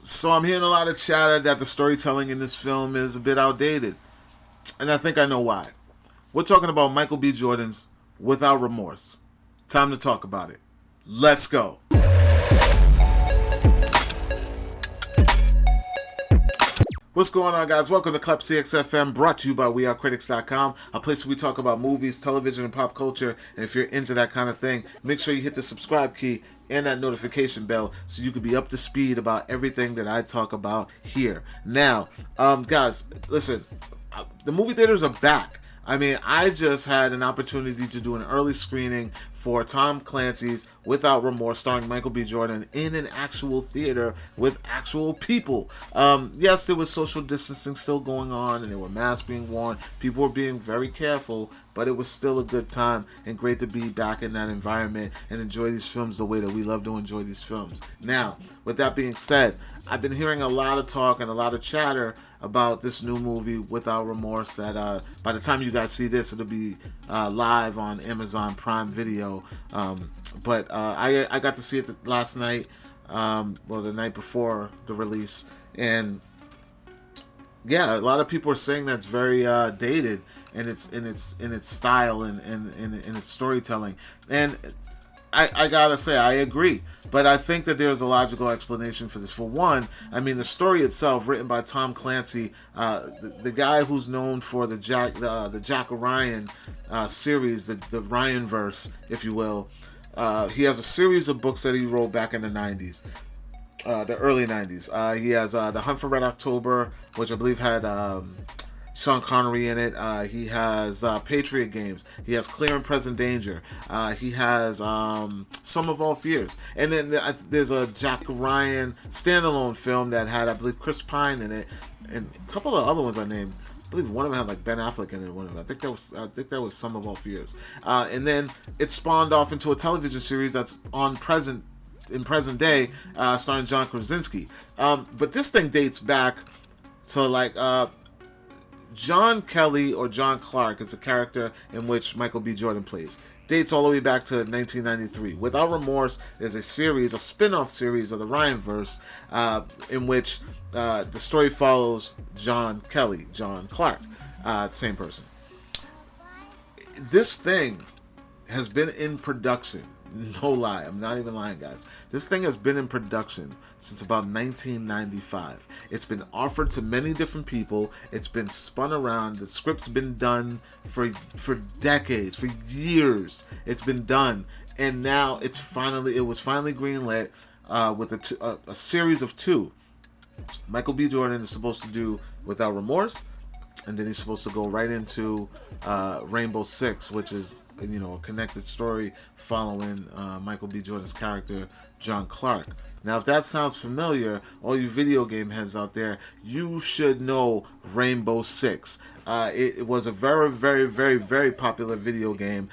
So I'm hearing a lot of chatter that the storytelling in this film is a bit outdated. And I think I know why. We're talking about Michael B. Jordan's Without Remorse. Time to talk about it. Let's go. What's going on, guys? Welcome to Klepcx FM, brought to you by WeAreCritics.com, a place where we talk about movies, television, and pop culture. And if you're into that kind of thing, make sure you hit the subscribe key and that notification bell so you can be up to speed about everything that I talk about here. Now, guys, listen, the movie theaters are back. I mean, I just had an opportunity to do an early screening for Tom Clancy's Without Remorse, starring Michael B. Jordan, in an actual theater with actual people. Yes, there was social distancing still going on, and there were masks being worn. People were being very careful, but it was still a good time and great to be back in that environment and enjoy these films the way that we love to enjoy these films. Now, with that being said, I've been hearing a lot of talk and a lot of chatter about this new movie Without Remorse that by the time you guys see this, it'll be live on Amazon Prime Video. But I got to see it last night, the night before the release, and yeah, a lot of people are saying that's very dated in its style and in its storytelling, and I gotta say I agree, but I think that there's a logical explanation for this. For one, I mean, the story itself, written by Tom Clancy, the guy who's known for the Jack Ryan series, the Ryan verse, if you will. He has a series of books that he wrote back in the 90s. The early 90s. He has The Hunt for Red October, which I believe had Sean Connery in it. He has Patriot Games. He has Clear and Present Danger. He has Sum of All Fears. And then there's a Jack Ryan standalone film that had, I believe, Chris Pine in it, and a couple of other ones I named. I believe one of them had like Ben Affleck in it. One of them. I think that was Sum of All Fears. And then it spawned off into a television series that's in present day, starring John Krasinski. But this thing dates back to like John Kelly, or John Clark, is a character in which Michael B. Jordan plays. Dates all the way back to 1993. Without Remorse is a spin-off series of the Ryanverse, in which the story follows John Kelly, John Clark, same person. This thing has been in production. No lie, I'm not even lying, guys. This thing has been in production since about 1995. It's been offered to many different people. It's been spun around. The script's been done for decades, for years. It's been done, and now it was finally greenlit with a series of two. Michael B. Jordan is supposed to do Without Remorse, and then he's supposed to go right into Rainbow Six, which is a connected story following Michael B. Jordan's character John Clark. Now, if that sounds familiar, all you video game heads out there, you should know Rainbow Six. It was a very, very, very, very popular video game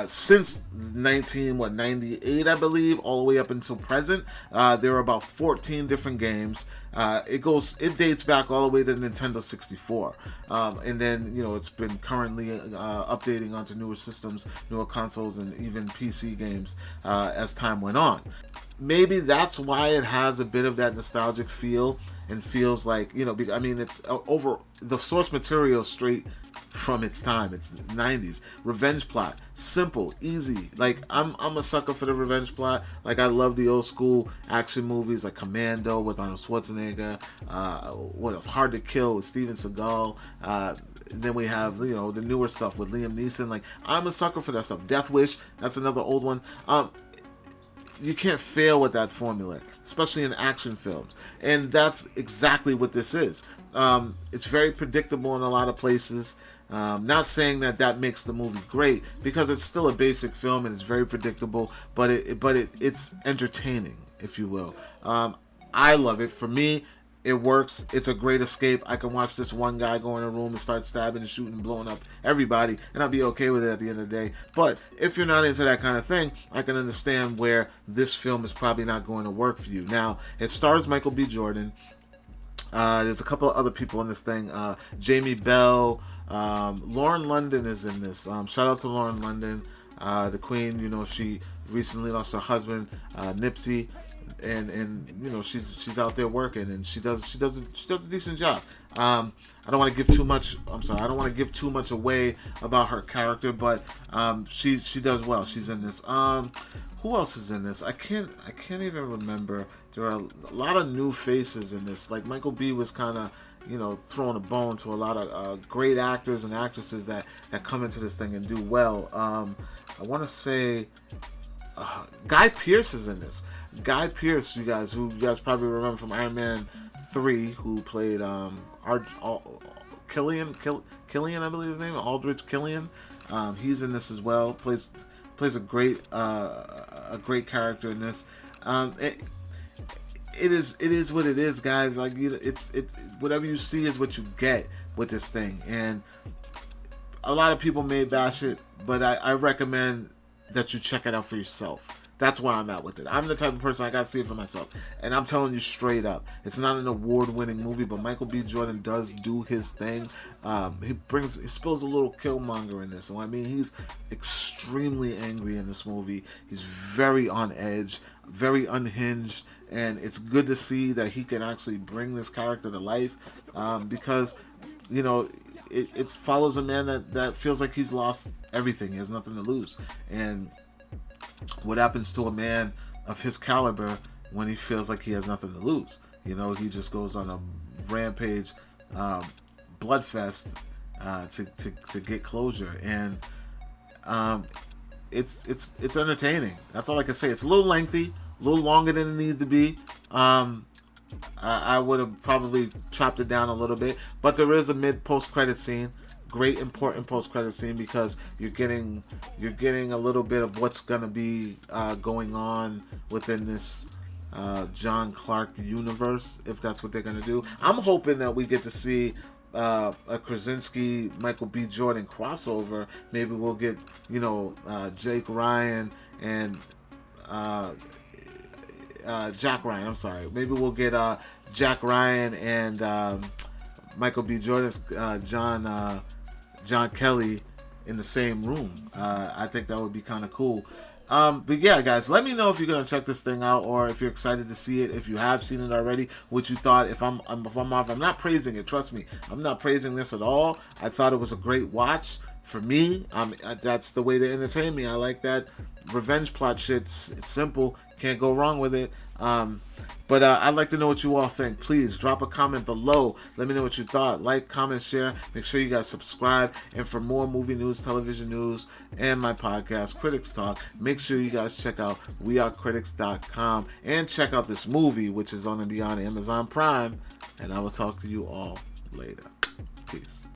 since 1998, I believe, all the way up until present. There are about 14 different games. It dates back all the way to Nintendo 64, and then it's been currently updating onto newer systems, newer consoles, and even PC games as time went on. Maybe that's why it has a bit of that nostalgic feel and feels like, I mean, it's over the source material straight from its time. It's 90s. Revenge plot. Simple, easy. Like, I'm a sucker for the revenge plot. Like, I love the old school action movies like Commando with Arnold Schwarzenegger. What else? Hard to Kill with Steven Seagal. Then we have, the newer stuff with Liam Neeson. Like, I'm a sucker for that stuff. Death Wish. That's another old one. You can't fail with that formula, especially in action films. And that's exactly what this is. It's very predictable in a lot of places. Not saying that makes the movie great, because it's still a basic film and it's very predictable, but it's entertaining, if you will. I love it. For me, it works. It's a great escape. I can watch this one guy go in a room and start stabbing and shooting and blowing up everybody, and I'll be okay with it at the end of the day. But if you're not into that kind of thing, I can understand where this film is probably not going to work for you. Now, it stars Michael B. Jordan. There's a couple of other people in this thing. Jamie Bell, Lauren London is in this. Shout out to Lauren London, the queen. She recently lost her husband, Nipsey. you know, she's out there working, and she does a decent job. I don't want to give too much. I'm sorry, I don't want to give too much away about her character, but she does well. She's in this. Who else is in this? I can't even remember. There are a lot of new faces in this. Like Michael B was kind of, you know, throwing a bone to a lot of great actors and actresses that come into this thing and do well. I want to say Guy Pearce is in this. Guy Pearce, you guys probably remember from Iron Man 3, who played Killian, I believe his name, Aldrich Killian. He's in this as well. Plays a great character in this. It is what it is, guys. Like, whatever you see is what you get with this thing. And a lot of people may bash it, but I recommend that you check it out for yourself. That's where I'm at with it. I'm the type of person, I gotta see it for myself. And I'm telling you straight up, it's not an award-winning movie, but Michael B. Jordan does do his thing. He spills a little Killmonger in this. So I mean, he's extremely angry in this movie. He's very on edge, very unhinged, and it's good to see that he can actually bring this character to life, because, you know, it follows a man that feels like he's lost everything. He has nothing to lose. And what happens to a man of his caliber when he feels like he has nothing to lose? You know, he just goes on a rampage, bloodfest, to get closure. And it's entertaining. That's all I can say. It's a little lengthy, a little longer than it needs to be. I would have probably chopped it down a little bit, but there is a post credit scene. Great important post credit scene, because you're getting a little bit of what's gonna be going on within this John Clark universe, if that's what they're gonna do. I'm hoping that we get to see a Krasinski Michael B. Jordan crossover. Maybe we'll get, you know, Jake Ryan and Jack Ryan. I'm sorry. Maybe we'll get Jack Ryan and Michael B. Jordan's John Kelly in the same room. I think that would be kind of cool. But yeah, guys, let me know if you're gonna check this thing out, or if you're excited to see it. If you have seen it already, what you thought. If I'm off, I'm not praising it. Trust me, I'm not praising this at all. I thought it was a great watch for me. That's the way to entertain me. I like that revenge plot shit. It's simple. Can't go wrong with it. But I'd like to know what you all think. Please drop a comment below. Let me know what you thought. Like, comment, share. Make sure you guys subscribe. And for more movie news, television news, and my podcast, Critics Talk, make sure you guys check out wearecritics.com and check out this movie, which is going to be on Amazon Prime. And I will talk to you all later. Peace.